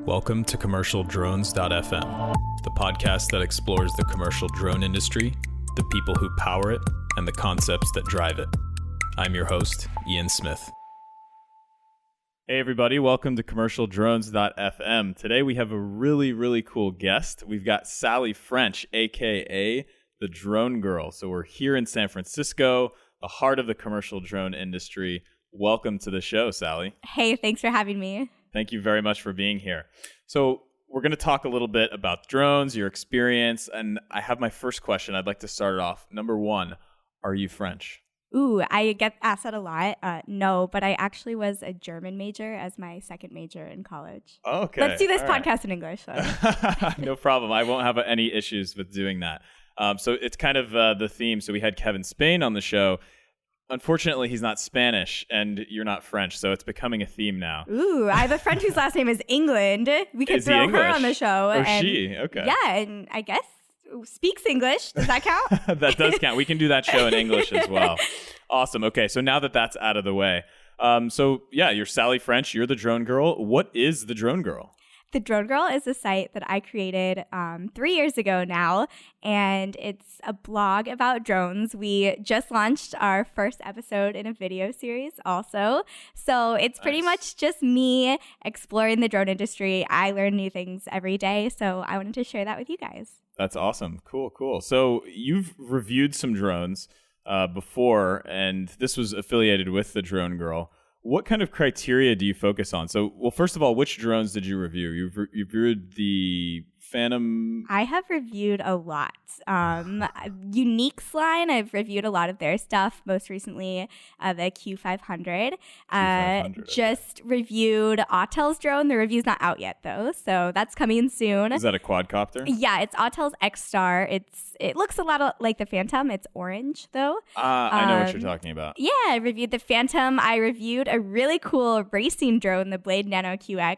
Welcome to CommercialDrones.fm, the podcast that explores the commercial drone industry, the people who power it, and the concepts that drive it. I'm your host, Ian Smith. Hey everybody, welcome to CommercialDrones.fm. Today we have a really cool guest. We've got Sally French, aka the Drone Girl. So we're here in San Francisco, the heart of the commercial drone industry. Welcome to the show, Sally. Hey, thanks for having me. Thank you very much for being here. So we're going to talk a little bit about drones, your experience, and I have my first question. I'd like to start it off. Number one, are you French? Ooh, I get asked that a lot. No, but I actually was a German major as my second major in college. Okay. Let's do this All podcast in English. So. No problem. I won't have any issues with doing that. So it's kind of the theme. So we had Kevin Spain on the show. Unfortunately, he's not Spanish, and you're not French, so it's becoming a theme now. Ooh, I have a friend whose last name is England. We could throw her on the show. Oh, she? Okay. Yeah, and I guess speaks English. Does that count? That does count. We can do that show in English as well. Awesome. Okay, so now that that's out of the way. You're Sally French. You're the Drone Girl. What is the Drone Girl? The Drone Girl is a site that I created 3 years ago now, and it's a blog about drones. We just launched our first episode in a video series also. So it's pretty much just me exploring the drone industry. I learn new things every day, so I wanted to share that with you guys. That's awesome. Cool. So you've reviewed some drones before, and this was affiliated with the Drone Girl. What kind of criteria do you focus on? So, well, first of all, which drones did you review? You've reviewed the Phantom. I have reviewed a lot. Unique's line, I've reviewed a lot of their stuff. Most recently, the Q500. Just reviewed Autel's drone. The review's not out yet, though, so that's coming soon. Is that a quadcopter? Yeah, it's Autel's X-Star. It looks a lot like the Phantom. It's orange, though. I know what you're talking about. Yeah, I reviewed the Phantom. I reviewed a really cool racing drone, the Blade Nano QX.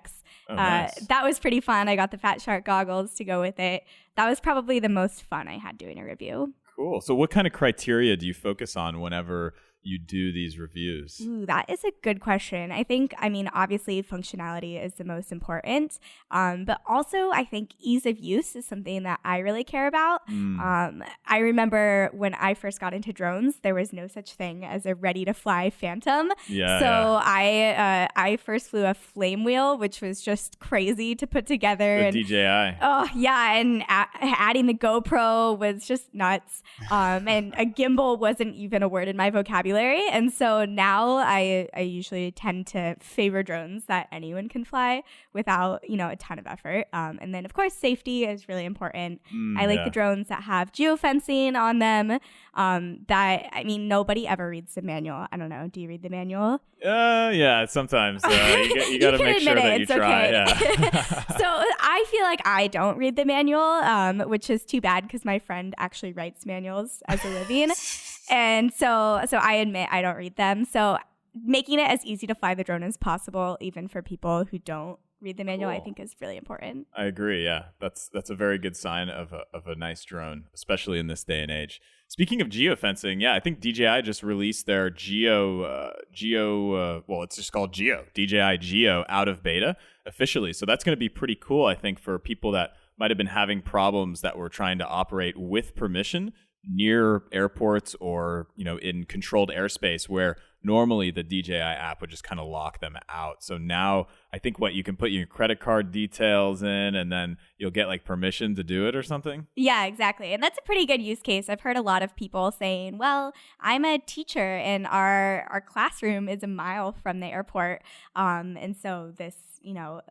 Oh, nice. That was pretty fun. I got the Fat Shark goggles to go with it. That was probably the most fun I had doing a review. Cool. So what kind of criteria do you focus on whenever you do these reviews? Ooh, that is a good question. Obviously functionality is the most important, but also I think ease of use is something that I really care about. I remember when I first got into drones, there was no such thing as a ready-to-fly Phantom. I first flew a flame wheel, which was just crazy to put together. DJI. Oh, yeah, and adding the GoPro was just nuts, and a gimbal wasn't even a word in my vocabulary. And so now I usually tend to favor drones that anyone can fly without, a ton of effort. And then, of course, safety is really important. I like the drones that have geofencing on them. Nobody ever reads the manual. I don't know. Do you read the manual? Yeah, sometimes. You got to make sure that you try. Okay. Yeah. So I feel like I don't read the manual, which is too bad because my friend actually writes manuals as a living. And so I admit I don't read them. So making it as easy to fly the drone as possible, even for people who don't read the manual, I think is really important. I agree. Yeah, that's a very good sign of a nice drone, especially in this day and age. Speaking of geofencing, I think DJI just released their it's just called Geo, DJI Geo out of beta officially. So that's going to be pretty cool, I think, for people that might have been having problems that were trying to operate with permission near airports or, in controlled airspace where normally the DJI app would just kind of lock them out. So now I think you can put your credit card details in and then you'll get permission to do it or something. Yeah, exactly. And that's a pretty good use case. I've heard a lot of people saying, well, I'm a teacher and our classroom is a mile from the airport. And so this,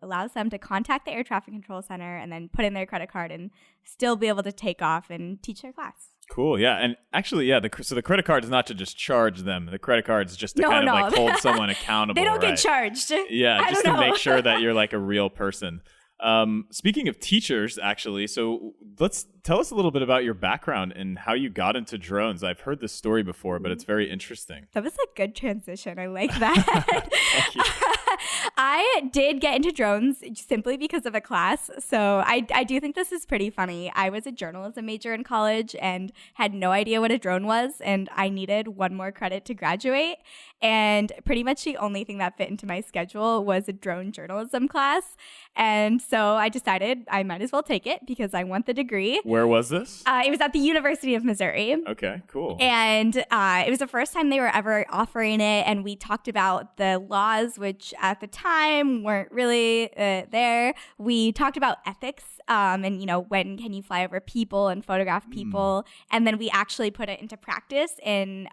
allows them to contact the air traffic control center and then put in their credit card and still be able to take off and teach their class. Cool, yeah. And actually, so the credit card is not to just charge them. The credit card is just to hold someone accountable. They don't get charged. Yeah, just to make sure that you're a real person. Speaking of teachers, actually, so tell us a little bit about your background and how you got into drones. I've heard this story before, but it's very interesting. That was a good transition. I like that. Thank you. I did get into drones simply because of a class. So I do think this is pretty funny. I was a journalism major in college and had no idea what a drone was. And I needed one more credit to graduate. And pretty much the only thing that fit into my schedule was a drone journalism class. And so I decided I might as well take it because I want the degree. Where was this? It was at the University of Missouri. Okay, cool. And it was the first time they were ever offering it. And we talked about the laws, which at the time weren't really there. We talked about ethics and, when can you fly over people and photograph people. And then we actually put it into practice and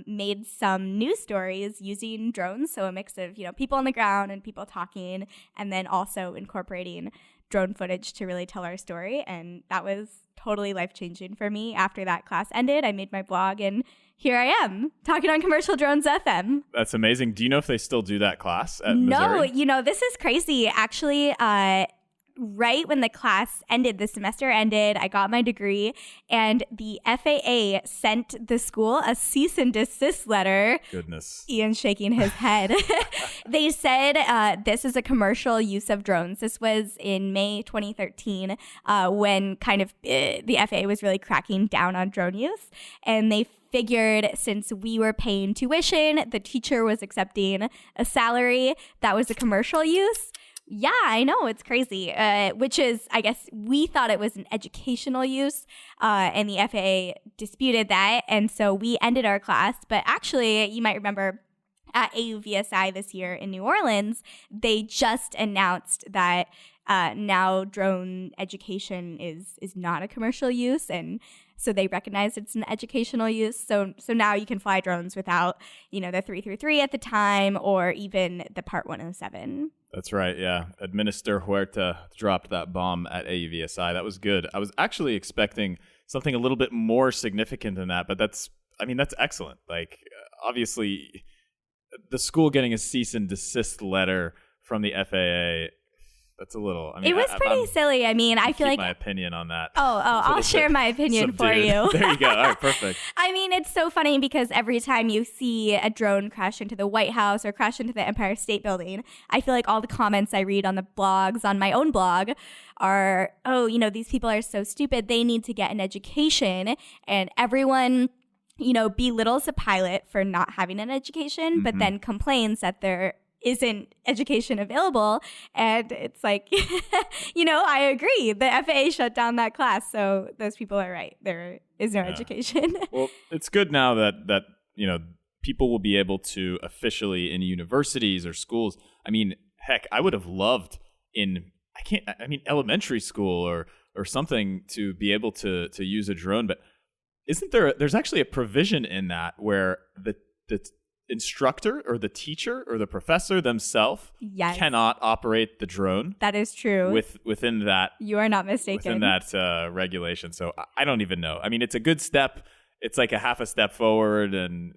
made some news stories using drones. So a mix of, people on the ground and people talking, and then also incorporating drone footage to really tell our story. And that was totally life-changing for me. After that class ended, I made my blog, and here I am talking on Commercial Drones FM. That's amazing. Do you know if they still do that class at Missouri? No, this is crazy. Actually, right when the class ended, the semester ended, I got my degree, and the FAA sent the school a cease and desist letter. Goodness. Ian's shaking his head. They said this is a commercial use of drones. This was in May 2013 when kind of the FAA was really cracking down on drone use. And they figured since we were paying tuition, the teacher was accepting a salary that was a commercial use. Yeah, I know. It's crazy, which is, I guess, we thought it was an educational use, and the FAA disputed that. And so we ended our class. But actually, you might remember at AUVSI this year in New Orleans, they just announced that now drone education is not a commercial use. And so they recognize it's an educational use. So now you can fly drones without, the 333 at the time or even the Part 107. That's right, yeah. Administrator Huerta dropped that bomb at AUVSI. That was good. I was actually expecting something a little bit more significant than that, but that's excellent. Like, obviously, the school getting a cease and desist letter from the FAA, that's a little... it was pretty silly. I feel like... my opinion on that. I'll share my opinion for you. There you go. All right, perfect. It's so funny because every time you see a drone crash into the White House or crash into the Empire State Building, I feel like all the comments I read on the blogs, on my own blog, are, these people are so stupid. They need to get an education. And everyone... belittles the pilot for not having an education, but then complains that there isn't education available. And it's like, I agree. The FAA shut down that class. So those people are right. There is no education. Well, it's good now that people will be able to officially in universities or schools. Heck, I would have loved elementary school or something to be able to use a drone, but there's actually a provision in that where the instructor or the teacher or the professor themselves cannot operate the drone. That is true. Within that. You are not mistaken. Within that regulation. So I don't even know. It's a good step. It's like a half a step forward, and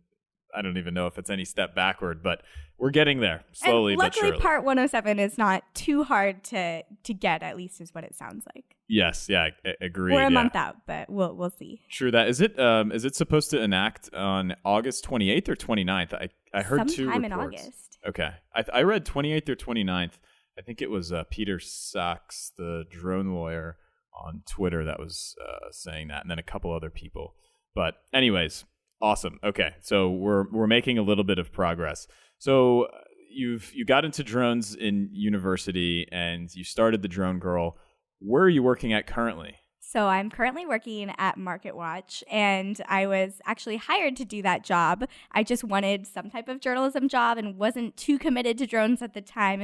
I don't even know if it's any step backward, but we're getting there slowly but surely. Luckily, Part 107 is not too hard to get, at least is what it sounds like. Yes, yeah, agreed. We're a month out, but we'll see. True that. Is it supposed to enact on August 28th or 29th? I heard two reports. Sometime in August. Okay. I read 28th or 29th. I think it was Peter Sachs, the drone lawyer, on Twitter that was saying that, and then a couple other people. But anyways, awesome. Okay, so we're making a little bit of progress. So you got into drones in university and you started the Drone Girl. Where are you working at currently? So I'm currently working at MarketWatch, and I was actually hired to do that job. I just wanted some type of journalism job and wasn't too committed to drones at the time.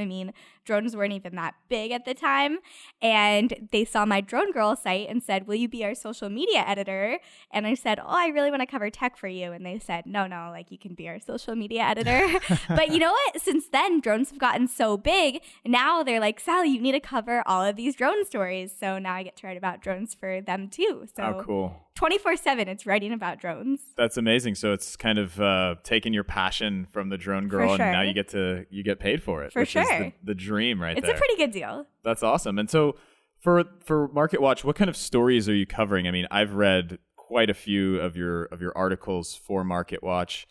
Drones weren't even that big at the time. And they saw my Drone Girl site and said, will you be our social media editor? And I said, I really want to cover tech for you. And they said, no, you can be our social media editor. But you know what? Since then, drones have gotten so big. Now they're like, Sally, you need to cover all of these drone stories. So now I get to write about drones for them too. So cool. 24/7 it's writing about drones. That's amazing. So it's kind of taking your passion from the Drone Girl, and now you get paid for it. Which is the dream right there. It's a pretty good deal. That's awesome. And so for MarketWatch, what kind of stories are you covering? I've read quite a few of your articles for MarketWatch.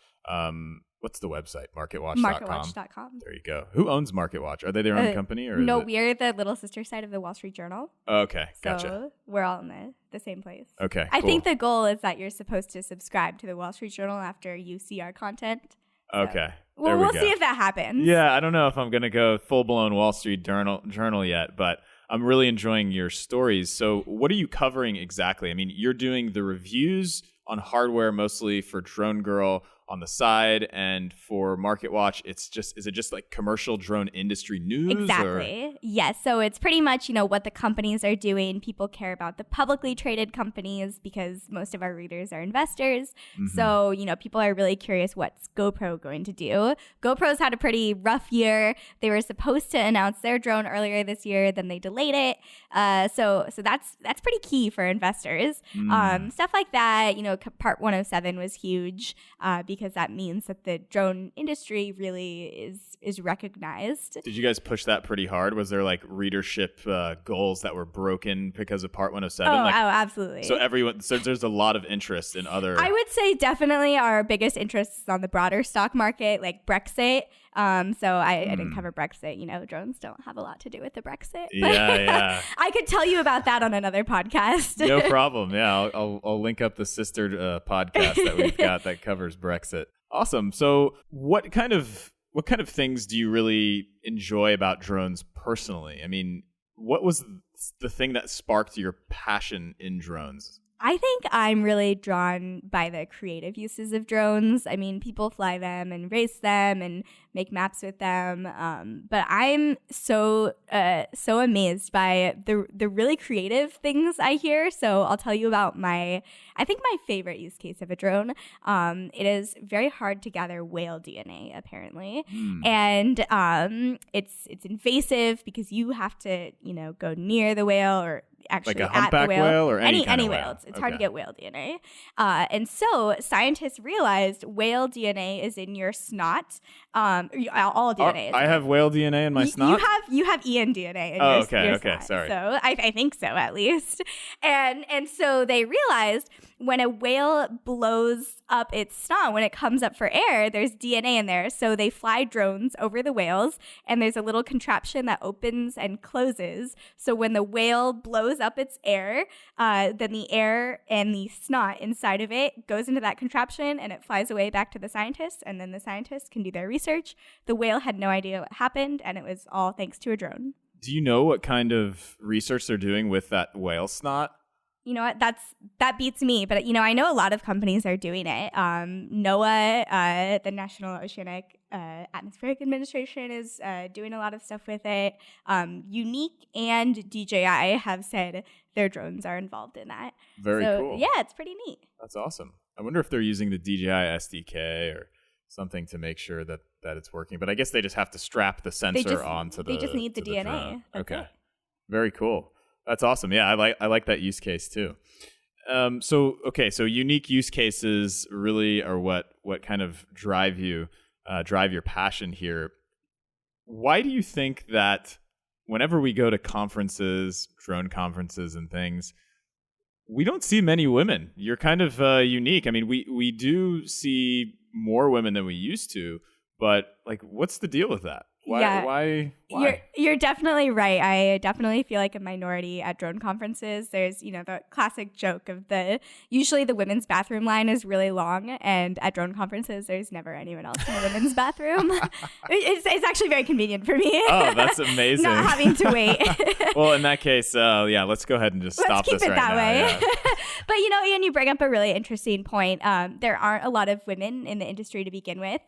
What's the website? MarketWatch.com? MarketWatch.com. There you go. Who owns MarketWatch? Are they their own company? Or no, we're the little sister site of the Wall Street Journal. Okay, gotcha. So we're all in the same place. Okay, I think the goal is that you're supposed to subscribe to the Wall Street Journal after you see our content. So. Okay. Well, we'll see if that happens. Yeah, I don't know if I'm going to go full-blown Wall Street Journal yet, but I'm really enjoying your stories. So what are you covering exactly? I mean, you're doing the reviews on hardware mostly for Drone Girl on the side, and for MarketWatch, is it just like commercial drone industry news? Exactly. Yes. So it's pretty much, what the companies are doing. People care about the publicly traded companies because most of our readers are investors. Mm-hmm. So, people are really curious what's GoPro going to do. GoPro's had a pretty rough year. They were supposed to announce their drone earlier this year, then they delayed it. So that's pretty key for investors. Stuff like that, Part 107 was huge because that means that the drone industry really is recognized. Did you guys push that pretty hard? Was there like readership goals that were broken because of Part 107? Oh, absolutely. So there's a lot of interest in other. I would say definitely our biggest interest is on the broader stock market, like Brexit. So I didn't cover Brexit. Drones don't have a lot to do with the Brexit. Yeah. I could tell you about that on another podcast. No problem. Yeah, I'll link up the sister podcast that we've got that covers Brexit. Awesome. So what kind of things do you really enjoy about drones personally? I mean, what was the thing that sparked your passion in drones? I think I'm really drawn by the creative uses of drones. I mean, people fly them and race them and make maps with them. But I'm so amazed by the really creative things I hear. So I'll tell you about I think my favorite use case of a drone. It is very hard to gather whale DNA, apparently. And it's invasive because you have to, go near the whale or actually like a at humpback the whale. Whale or any whale. It's hard to get whale DNA. And so scientists realized whale DNA is in your snot. All DNA. I have whale DNA in my snot? You have Ian DNA in your okay, snot. Sorry. So I think so, at least. And so they realized when a whale blows up its snot, when it comes up for air, there's DNA in there. So they fly drones over the whales, and there's a little contraption that opens and closes. So when the whale blows up its air, then the air and the snot inside of it goes into that contraption, and it flies away back to the scientists, and then the scientists can do their research. The whale had no idea what happened, and it was all thanks to a drone. Do you know what kind of research they're doing with that whale snot? You know what? That beats me. But, I know a lot of companies are doing it. NOAA, the National Oceanic Atmospheric Administration, is doing a lot of stuff with it. Unique and DJI have said their drones are involved in that. Very cool. Yeah, it's pretty neat. That's awesome. I wonder if they're using the DJI SDK or something to make sure that it's working. But I guess they just have to strap the sensor onto the. They just need the DNA. Okay. Very cool. That's awesome. Yeah, I like that use case too. So unique use cases really are what kind of drive your passion here. Why do you think that whenever we go to conferences, drone conferences and things, we don't see many women? You're kind of unique. I mean, we do see more women than we used to, but like, what's the deal with that? Why? You're definitely right. I definitely feel like a minority at drone conferences. There's, the classic joke of usually the women's bathroom line is really long, and at drone conferences, there's never anyone else in the women's bathroom. It's actually very convenient for me. Oh, that's amazing. Not having to wait. Well, in that case, let's go ahead and just stop this right now. Let's keep it that way. Yeah. But, Ian, you bring up a really interesting point. There aren't a lot of women in the industry to begin with.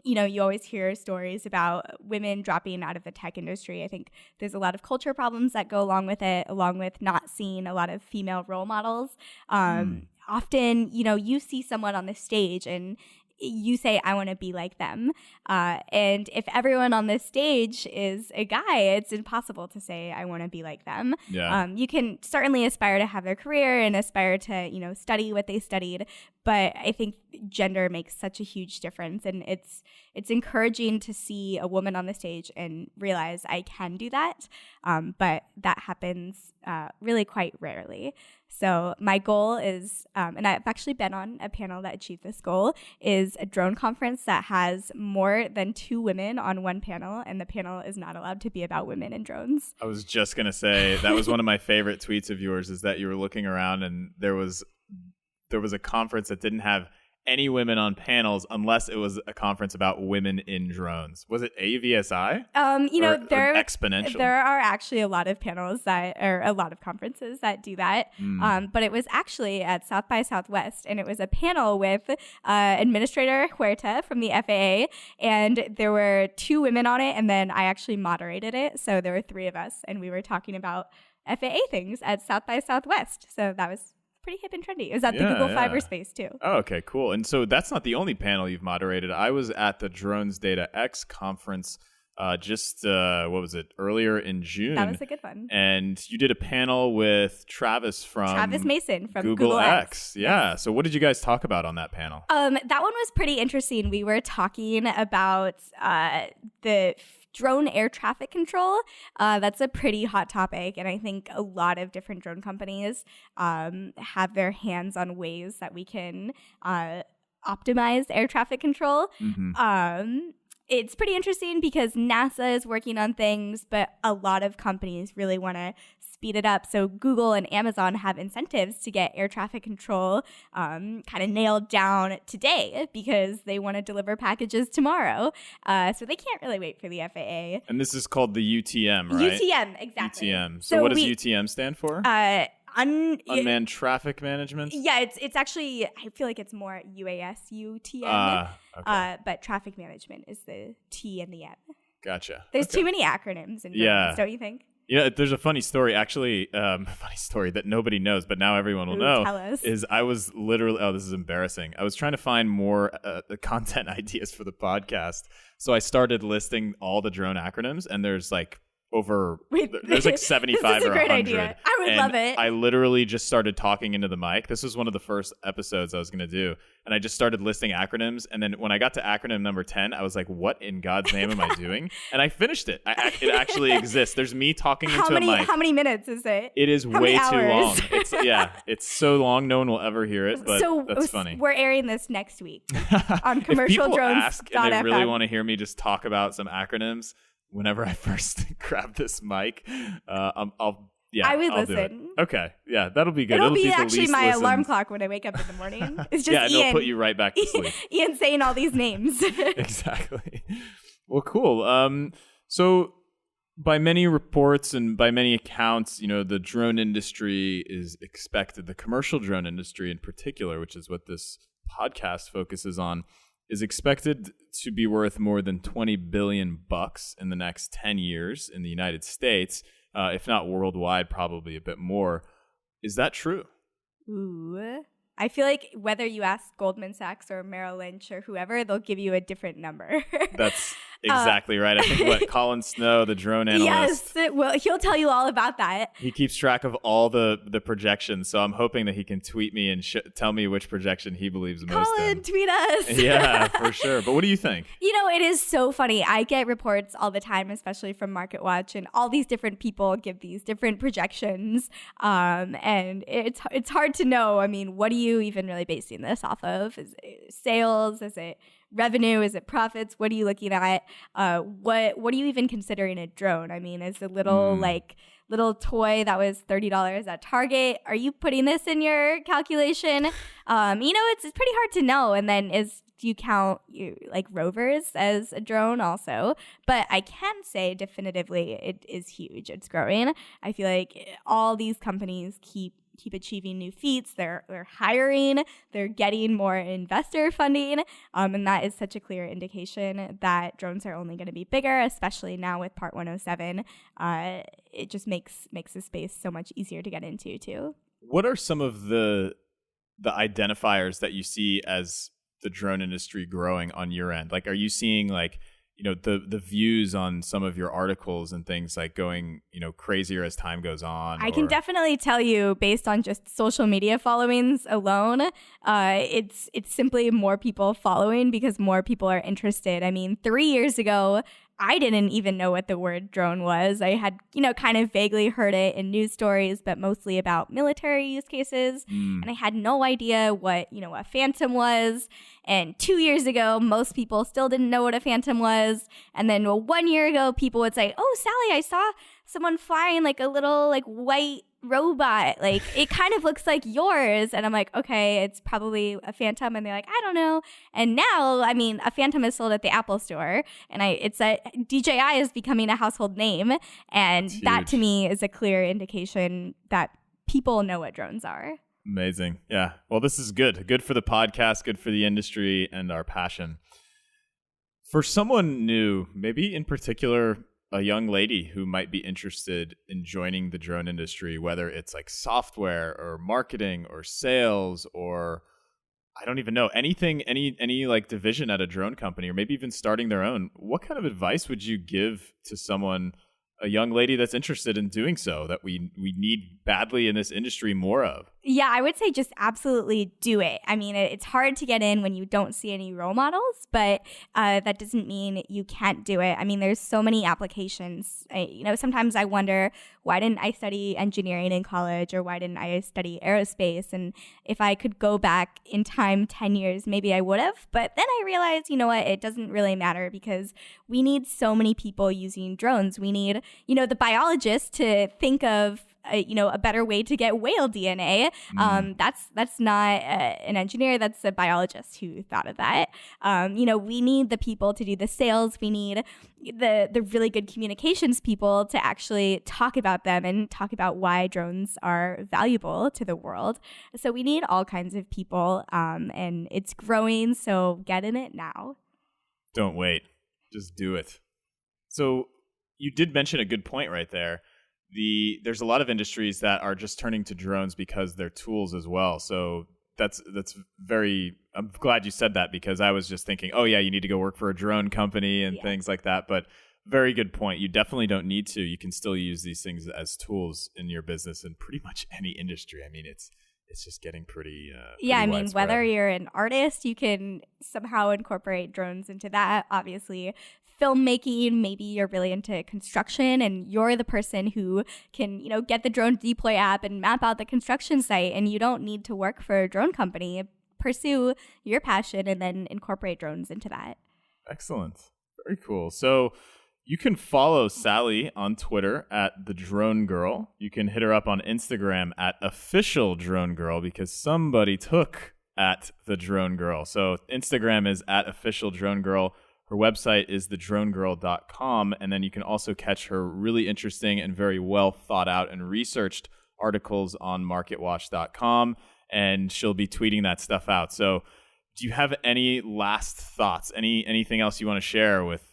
You always hear stories about women dropping out of the tech industry. I think there's a lot of culture problems that go along with it, along with not seeing a lot of female role models. Often, you see someone on the stage and you say, I want to be like them. And if everyone on this stage is a guy, it's impossible to say, I want to be like them. Yeah. You can certainly aspire to have their career and aspire to, study what they studied. But I think gender makes such a huge difference. And it's encouraging to see a woman on the stage and realize I can do that. But that happens really quite rarely. So my goal is, and I've actually been on a panel that achieved this goal, is a drone conference that has more than 2 women on one panel, and the panel is not allowed to be about women and drones. I was just going to say, that was one of my favorite tweets of yours, is that you were looking around and there was a conference that didn't have any women on panels unless it was a conference about women in drones. Was it AVSI? Or Exponential? There are actually a lot of panels or a lot of conferences that do that. But it was actually at South by Southwest, and it was a panel with Administrator Huerta from the FAA, and there were 2 women on it, and then I actually moderated it. So there were 3 of us, and we were talking about FAA things at South by Southwest. So that was pretty hip and trendy. It was at the Google Fiber space too. Oh, okay, cool. And so that's not the only panel you've moderated. I was at the Drones Data X conference earlier in June. That was a good one. And you did a panel with Travis Mason from Google X. Yeah. So what did you guys talk about on that panel? That one was pretty interesting. We were talking about the drone air traffic control. That's a pretty hot topic, and I think a lot of different drone companies have their hands on ways that we can optimize air traffic control. It's pretty interesting because NASA is working on things, but a lot of companies really want to speed it up. So Google and Amazon have incentives to get air traffic control kind of nailed down today because they want to deliver packages tomorrow. So they can't really wait for the FAA. And this is called the UTM, right? UTM, exactly. UTM. So what does UTM stand for? Unmanned Traffic Management? Yeah, it's actually, I feel like it's more UAS, UTM. Okay. But traffic management is the T and the M. Gotcha. There's too many acronyms in drones, don't you think? Yeah, there's a funny story, actually, that nobody knows, but now everyone will know. Tell us. Is I was literally, this is embarrassing. I was trying to find more content ideas for the podcast. So I started listing all the drone acronyms, and there's like there's like 75 this is or a great 100. Idea. I would love it. I literally just started talking into the mic. This was one of the first episodes I was going to do. And I just started listing acronyms. And then when I got to acronym number 10, I was like, what in God's name am I doing? And I finished it. It actually exists. There's me talking into a mic. How many minutes is it? It is way too long. It's so long. No one will ever hear it, but that's funny. We're airing this next week on commercialdrones.fm. If people ask and they really want to hear me just talk about some acronyms, whenever I first grab this mic, I would listen. Okay, yeah, that'll be good. It'll be actually my alarm clock when I wake up in the morning. It's just Ian. It'll put you right back to sleep. Ian saying all these names. Exactly. Well, cool. So by many reports and by many accounts, the drone industry is expected, the commercial drone industry in particular, which is what this podcast focuses on, is expected to be worth more than $20 billion in the next 10 years in the United States, if not worldwide, probably a bit more. Is that true? Ooh. I feel like whether you ask Goldman Sachs or Merrill Lynch or whoever, they'll give you a different number. That's exactly right. I think Colin Snow, the drone analyst. Yes, well, he'll tell you all about that. He keeps track of all the projections, so I'm hoping that he can tweet me and tell me which projection he believes most in. Colin, tweet us. Yeah, for sure. But what do you think? It is so funny. I get reports all the time, especially from MarketWatch, and all these different people give these different projections, and it's hard to know. I mean, what are you even really basing this off of? Is it sales? Is it revenue? Is it profits? What are you looking at? What are you even considering a drone? I mean, is the little toy that was $30 at Target, are you putting this in your calculation? It's pretty hard to know. And then do you count rovers as a drone also? But I can say definitively it is huge. It's growing. I feel like all these companies keep achieving new feats. They're hiring, they're getting more investor funding, and that is such a clear indication that drones are only going to be bigger, especially now with Part 107. It just makes the space so much easier to get into too. What are some of the identifiers that you see as the drone industry growing on your end? Like, are you seeing the views on some of your articles and things going, crazier as time goes on? I can definitely tell you, based on just social media followings alone, it's simply more people following because more people are interested. I mean, 3 years ago, I didn't even know what the word drone was. I had, kind of vaguely heard it in news stories, but mostly about military use cases. And I had no idea what, a Phantom was. And 2 years ago, most people still didn't know what a Phantom was. And then 1 year ago, people would say, "Oh, Sally, I saw someone flying like a little like white robot. Like it kind of looks like yours." And I'm like, okay, it's probably a Phantom. And they're like, I don't know. And now, a Phantom is sold at the Apple Store, and DJI is becoming a household name. And that to me is a clear indication that people know what drones are. Amazing. Yeah. Well, this is good. Good for the podcast, good for the industry and our passion. For someone new, maybe in particular, a young lady who might be interested in joining the drone industry, whether it's like software or marketing or sales or I don't even know, anything, any like division at a drone company, or maybe even starting their own, what kind of advice would you give to someone, a young lady that's interested in doing so, that we need badly in this industry more of? Yeah, I would say just absolutely do it. It's hard to get in when you don't see any role models, but that doesn't mean you can't do it. There's so many applications. Sometimes I wonder, why didn't I study engineering in college, or why didn't I study aerospace? And if I could go back in time 10 years, maybe I would have. But then I realized, it doesn't really matter, because we need so many people using drones. We need, the biologists to think of a better way to get whale DNA. That's not an engineer. That's a biologist who thought of that. We need the people to do the sales. We need the really good communications people to actually talk about them and talk about why drones are valuable to the world. So we need all kinds of people, and it's growing. So get in it now. Don't wait. Just do it. So you did mention a good point right there. There's a lot of industries that are just turning to drones because they're tools as well. So that's very, I'm glad you said that, because I was just thinking, oh yeah, you need to go work for a drone company and things like that. But very good point. You definitely don't need to. You can still use these things as tools in your business in pretty much any industry. It's just getting pretty widespread. Whether you're an artist, you can somehow incorporate drones into that. Obviously, filmmaking, maybe you're really into construction and you're the person who can, get the drone deploy app and map out the construction site, and you don't need to work for a drone company. Pursue your passion and then incorporate drones into that. Excellent. Very cool. So you can follow Sally on Twitter at The Drone Girl. You can hit her up on Instagram at Official Drone Girl, because somebody took at The Drone Girl. So Instagram is at Official Drone Girl. Her website is thedronegirl.com, and then you can also catch her really interesting and very well thought out and researched articles on MarketWatch.com, and she'll be tweeting that stuff out. So do you have any last thoughts, anything else you want to share with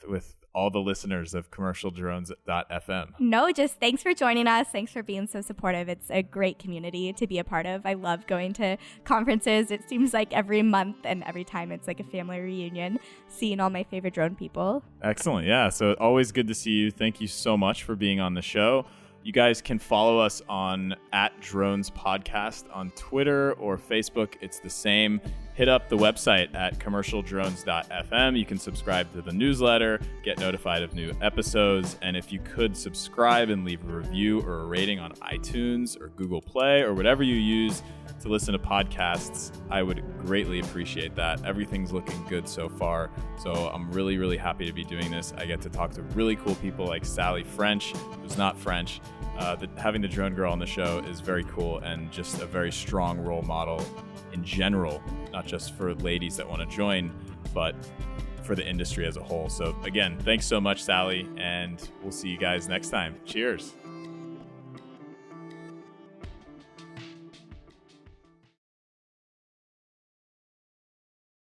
all the listeners of commercialdrones.fm? No, just thanks for joining us. Thanks for being so supportive. It's a great community to be a part of. I love going to conferences. It seems like every month, and every time it's like a family reunion, seeing all my favorite drone people. Excellent. Yeah. So always good to see you. Thank you so much for being on the show. You guys can follow us on @DronesPodcast on Twitter or Facebook. It's the same. Hit up the website at commercialdrones.fm. You can subscribe to the newsletter, get notified of new episodes, and if you could subscribe and leave a review or a rating on iTunes or Google Play or whatever you use to listen to podcasts, I would greatly appreciate that. Everything's looking good so far, so I'm really, really happy to be doing this. I get to talk to really cool people like Sally French, who's not French. Having the Drone Girl on the show is very cool, and just a very strong role model in general, not just for ladies that want to join, but for the industry as a whole. So again, thanks so much, Sally, and we'll see you guys next time. Cheers.